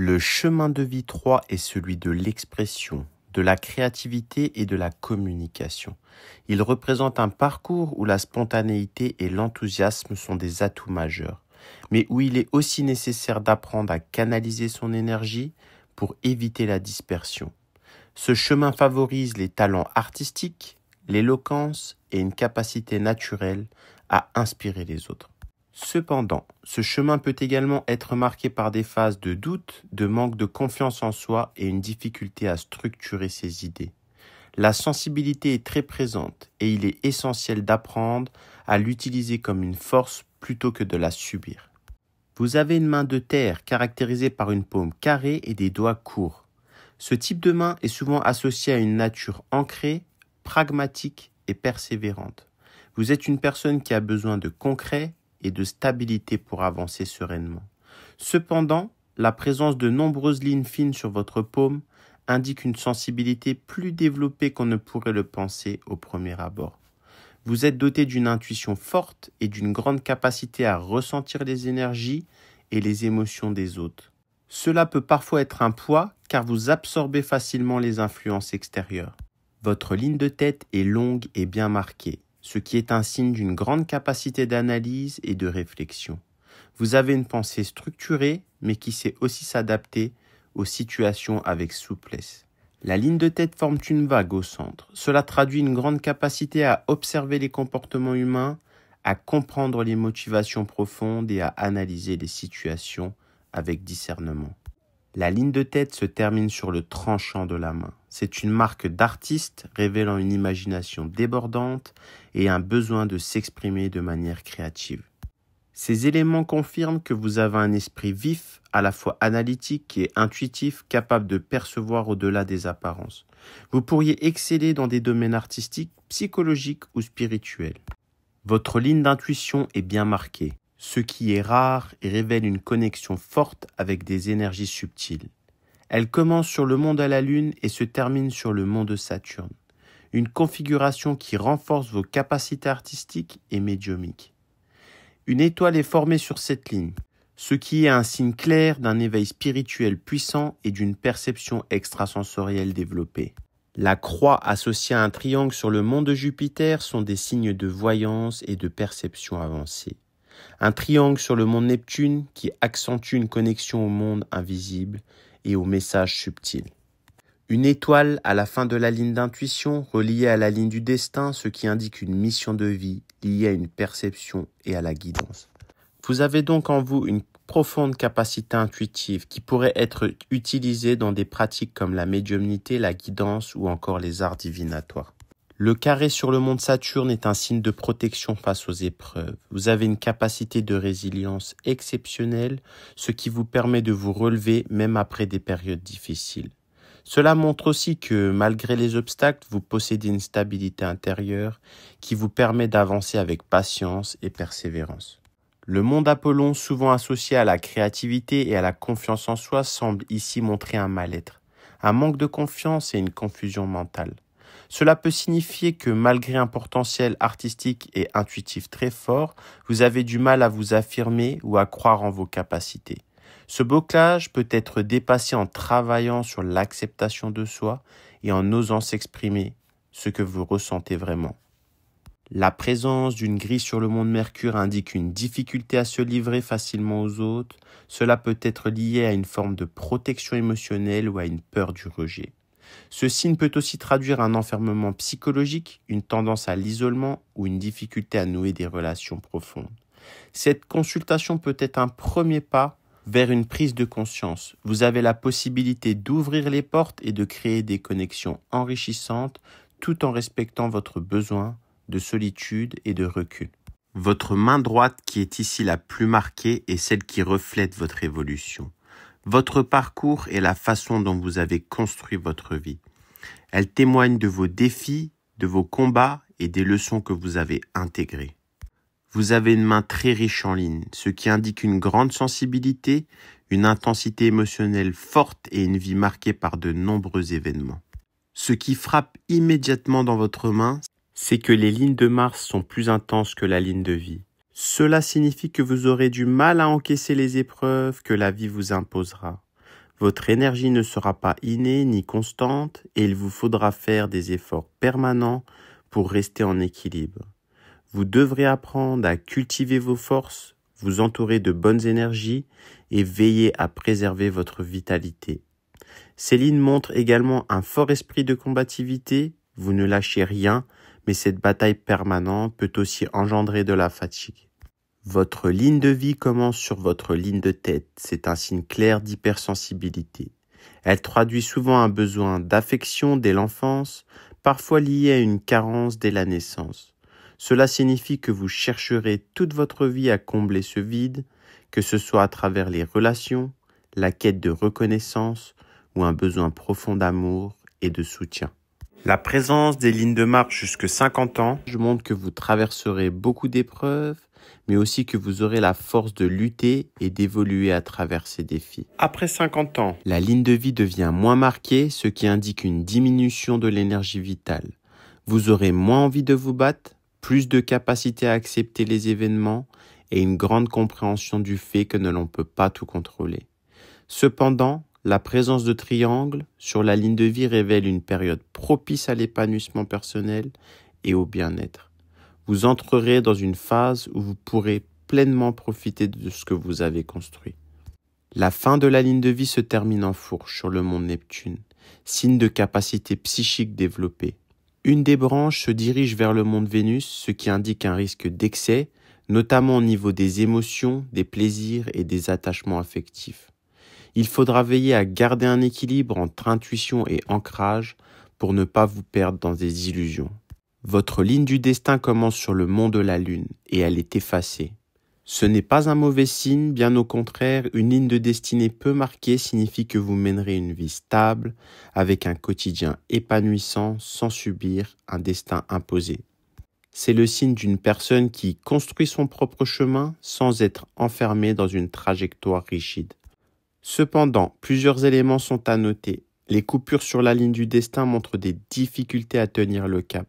Le chemin de vie 3 est celui de l'expression, de la créativité et de la communication. Il représente un parcours où la spontanéité et l'enthousiasme sont des atouts majeurs, mais où il est aussi nécessaire d'apprendre à canaliser son énergie pour éviter la dispersion. Ce chemin favorise les talents artistiques, l'éloquence et une capacité naturelle à inspirer les autres. Cependant, ce chemin peut également être marqué par des phases de doute, de manque de confiance en soi et une difficulté à structurer ses idées. La sensibilité est très présente et il est essentiel d'apprendre à l'utiliser comme une force plutôt que de la subir. Vous avez une main de terre caractérisée par une paume carrée et des doigts courts. Ce type de main est souvent associé à une nature ancrée, pragmatique et persévérante. Vous êtes une personne qui a besoin de concret et de stabilité pour avancer sereinement. Cependant, la présence de nombreuses lignes fines sur votre paume indique une sensibilité plus développée qu'on ne pourrait le penser au premier abord. Vous êtes doté d'une intuition forte et d'une grande capacité à ressentir les énergies et les émotions des autres. Cela peut parfois être un poids car vous absorbez facilement les influences extérieures. Votre ligne de tête est longue et bien marquée, ce qui est un signe d'une grande capacité d'analyse et de réflexion. Vous avez une pensée structurée, mais qui sait aussi s'adapter aux situations avec souplesse. La ligne de tête forme une vague au centre. Cela traduit une grande capacité à observer les comportements humains, à comprendre les motivations profondes et à analyser les situations avec discernement. La ligne de tête se termine sur le tranchant de la main. C'est une marque d'artiste révélant une imagination débordante et un besoin de s'exprimer de manière créative. Ces éléments confirment que vous avez un esprit vif, à la fois analytique et intuitif, capable de percevoir au-delà des apparences. Vous pourriez exceller dans des domaines artistiques, psychologiques ou spirituels. Votre ligne d'intuition est bien marquée, ce qui est rare et révèle une connexion forte avec des énergies subtiles. Elle commence sur le monde à la Lune et se termine sur le mont de Saturne. Une configuration qui renforce vos capacités artistiques et médiumiques. Une étoile est formée sur cette ligne, ce qui est un signe clair d'un éveil spirituel puissant et d'une perception extrasensorielle développée. La croix associée à un triangle sur le mont de Jupiter sont des signes de voyance et de perception avancée. Un triangle sur le mont Neptune qui accentue une connexion au monde invisible et aux messages subtils. Une étoile à la fin de la ligne d'intuition reliée à la ligne du destin, ce qui indique une mission de vie liée à une perception et à la guidance. Vous avez donc en vous une profonde capacité intuitive qui pourrait être utilisée dans des pratiques comme la médiumnité, la guidance ou encore les arts divinatoires. Le carré sur le mont de Saturne est un signe de protection face aux épreuves. Vous avez une capacité de résilience exceptionnelle, ce qui vous permet de vous relever même après des périodes difficiles. Cela montre aussi que, malgré les obstacles, vous possédez une stabilité intérieure qui vous permet d'avancer avec patience et persévérance. Le mont d'Apollon, souvent associé à la créativité et à la confiance en soi, semble ici montrer un mal-être, un manque de confiance et une confusion mentale. Cela peut signifier que, malgré un potentiel artistique et intuitif très fort, vous avez du mal à vous affirmer ou à croire en vos capacités. Ce blocage peut être dépassé en travaillant sur l'acceptation de soi et en osant s'exprimer ce que vous ressentez vraiment. La présence d'une grille sur le mont de Mercure indique une difficulté à se livrer facilement aux autres. Cela peut être lié à une forme de protection émotionnelle ou à une peur du rejet. Ce signe peut aussi traduire un enfermement psychologique, une tendance à l'isolement ou une difficulté à nouer des relations profondes. Cette consultation peut être un premier pas vers une prise de conscience. Vous avez la possibilité d'ouvrir les portes et de créer des connexions enrichissantes tout en respectant votre besoin de solitude et de recul. Votre main droite qui est ici la plus marquée est celle qui reflète votre évolution. Votre parcours est la façon dont vous avez construit votre vie. Elle témoigne de vos défis, de vos combats et des leçons que vous avez intégrées. Vous avez une main très riche en lignes, ce qui indique une grande sensibilité, une intensité émotionnelle forte et une vie marquée par de nombreux événements. Ce qui frappe immédiatement dans votre main, c'est que les lignes de Mars sont plus intenses que la ligne de vie. Cela signifie que vous aurez du mal à encaisser les épreuves que la vie vous imposera. Votre énergie ne sera pas innée ni constante et il vous faudra faire des efforts permanents pour rester en équilibre. Vous devrez apprendre à cultiver vos forces, vous entourer de bonnes énergies et veiller à préserver votre vitalité. Ces lignes montrent également un fort esprit de combativité, vous ne lâchez rien, mais cette bataille permanente peut aussi engendrer de la fatigue. Votre ligne de vie commence sur votre ligne de tête, c'est un signe clair d'hypersensibilité. Elle traduit souvent un besoin d'affection dès l'enfance, parfois lié à une carence dès la naissance. Cela signifie que vous chercherez toute votre vie à combler ce vide, que ce soit à travers les relations, la quête de reconnaissance ou un besoin profond d'amour et de soutien. La présence des lignes de marche jusque 50 ans montre que vous traverserez beaucoup d'épreuves, mais aussi que vous aurez la force de lutter et d'évoluer à travers ces défis. Après 50 ans, la ligne de vie devient moins marquée, ce qui indique une diminution de l'énergie vitale. Vous aurez moins envie de vous battre, plus de capacité à accepter les événements et une grande compréhension du fait que l'on ne peut pas tout contrôler. Cependant, la présence de triangles sur la ligne de vie révèle une période propice à l'épanouissement personnel et au bien-être. Vous entrerez dans une phase où vous pourrez pleinement profiter de ce que vous avez construit. La fin de la ligne de vie se termine en fourche sur le mont Neptune, signe de capacité psychique développée. Une des branches se dirige vers le mont Vénus, ce qui indique un risque d'excès, notamment au niveau des émotions, des plaisirs et des attachements affectifs. Il faudra veiller à garder un équilibre entre intuition et ancrage pour ne pas vous perdre dans des illusions. Votre ligne du destin commence sur le mont de la Lune et elle est effacée. Ce n'est pas un mauvais signe, bien au contraire, une ligne de destinée peu marquée signifie que vous mènerez une vie stable, avec un quotidien épanouissant sans subir un destin imposé. C'est le signe d'une personne qui construit son propre chemin sans être enfermée dans une trajectoire rigide. Cependant, plusieurs éléments sont à noter. Les coupures sur la ligne du destin montrent des difficultés à tenir le cap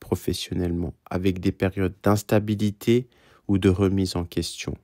professionnellement, avec des périodes d'instabilité ou de remise en question.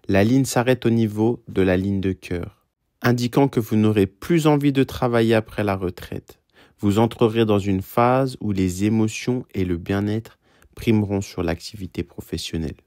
La ligne s'arrête au niveau de la ligne de cœur, indiquant que vous n'aurez plus envie de travailler après la retraite. Vous entrerez dans une phase où les émotions et le bien-être primeront sur l'activité professionnelle.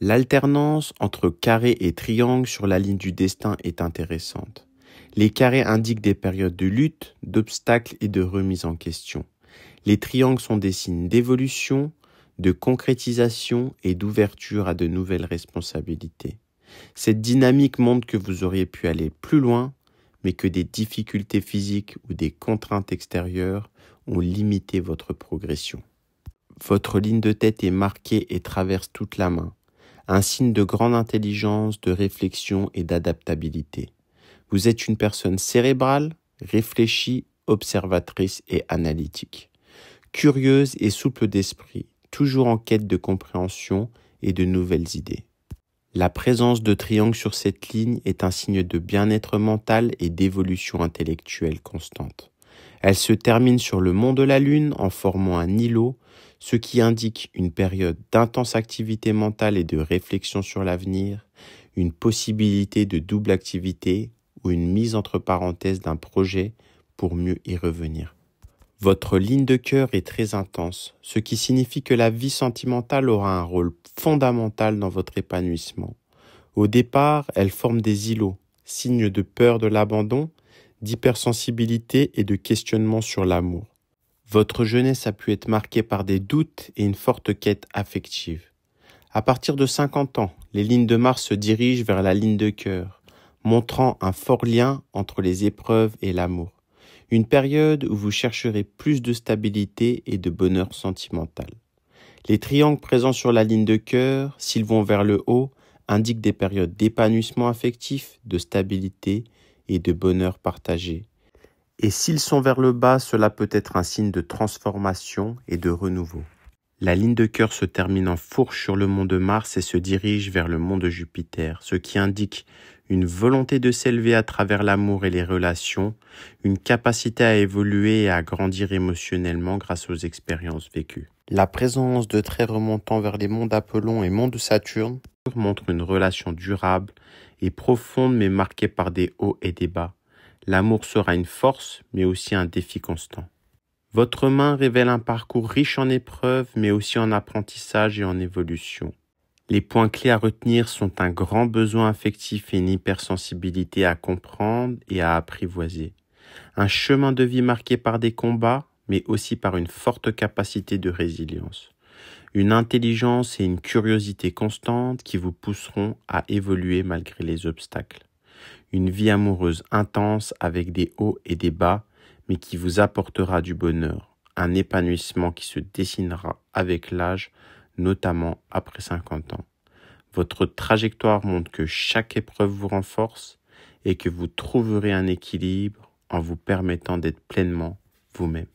L'alternance entre carré et triangle sur la ligne du destin est intéressante. Les carrés indiquent des périodes de lutte, d'obstacles et de remise en question. Les triangles sont des signes d'évolution, de concrétisation et d'ouverture à de nouvelles responsabilités. Cette dynamique montre que vous auriez pu aller plus loin, mais que des difficultés physiques ou des contraintes extérieures ont limité votre progression. Votre ligne de tête est marquée et traverse toute la main, un signe de grande intelligence, de réflexion et d'adaptabilité. Vous êtes une personne cérébrale, réfléchie, observatrice et analytique, curieuse et souple d'esprit, toujours en quête de compréhension et de nouvelles idées. La présence de triangles sur cette ligne est un signe de bien-être mental et d'évolution intellectuelle constante. Elle se termine sur le mont de la Lune en formant un îlot, ce qui indique une période d'intense activité mentale et de réflexion sur l'avenir, une possibilité de double activité ou une mise entre parenthèses d'un projet pour mieux y revenir. Votre ligne de cœur est très intense, ce qui signifie que la vie sentimentale aura un rôle fondamental dans votre épanouissement. Au départ, elle forme des îlots, signe de peur de l'abandon, d'hypersensibilité et de questionnement sur l'amour. Votre jeunesse a pu être marquée par des doutes et une forte quête affective. À partir de 50 ans, les lignes de Mars se dirigent vers la ligne de cœur, montrant un fort lien entre les épreuves et l'amour. Une période où vous chercherez plus de stabilité et de bonheur sentimental. Les triangles présents sur la ligne de cœur, s'ils vont vers le haut, indiquent des périodes d'épanouissement affectif, de stabilité et de bonheur partagé. Et s'ils sont vers le bas, cela peut être un signe de transformation et de renouveau. La ligne de cœur se termine en fourche sur le mont de Mars et se dirige vers le mont de Jupiter, ce qui indique une volonté de s'élever à travers l'amour et les relations, une capacité à évoluer et à grandir émotionnellement grâce aux expériences vécues. La présence de traits remontant vers les monts d'Apollon et monts de Saturne montre une relation durable et profonde mais marquée par des hauts et des bas. L'amour sera une force, mais aussi un défi constant. Votre main révèle un parcours riche en épreuves, mais aussi en apprentissage et en évolution. Les points clés à retenir sont un grand besoin affectif et une hypersensibilité à comprendre et à apprivoiser. Un chemin de vie marqué par des combats, mais aussi par une forte capacité de résilience. Une intelligence et une curiosité constantes qui vous pousseront à évoluer malgré les obstacles. Une vie amoureuse intense avec des hauts et des bas, mais qui vous apportera du bonheur, un épanouissement qui se dessinera avec l'âge, notamment après 50 ans. Votre trajectoire montre que chaque épreuve vous renforce et que vous trouverez un équilibre en vous permettant d'être pleinement vous-même.